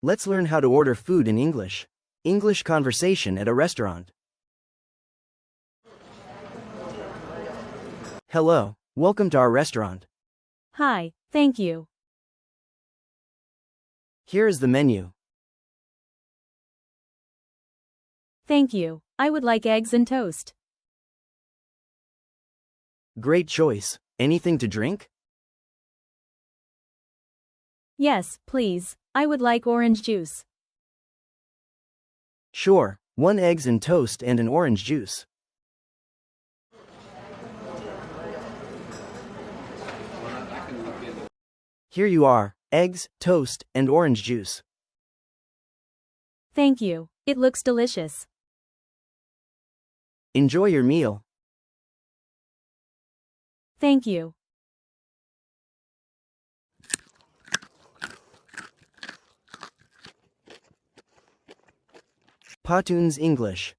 Let's learn how to order food in English. English conversation at a restaurant. Hello, welcome to our restaurant. Hi, thank you. Here is the menu. Thank you. I would like eggs and toast. Great choice. Anything to drink? Yes, please. I would like orange juice. Sure, 1 eggs and toast and an orange juice. Here you are, eggs, toast, and orange juice. Thank you. It looks delicious. Enjoy your meal. Thank you. Pawtunes English.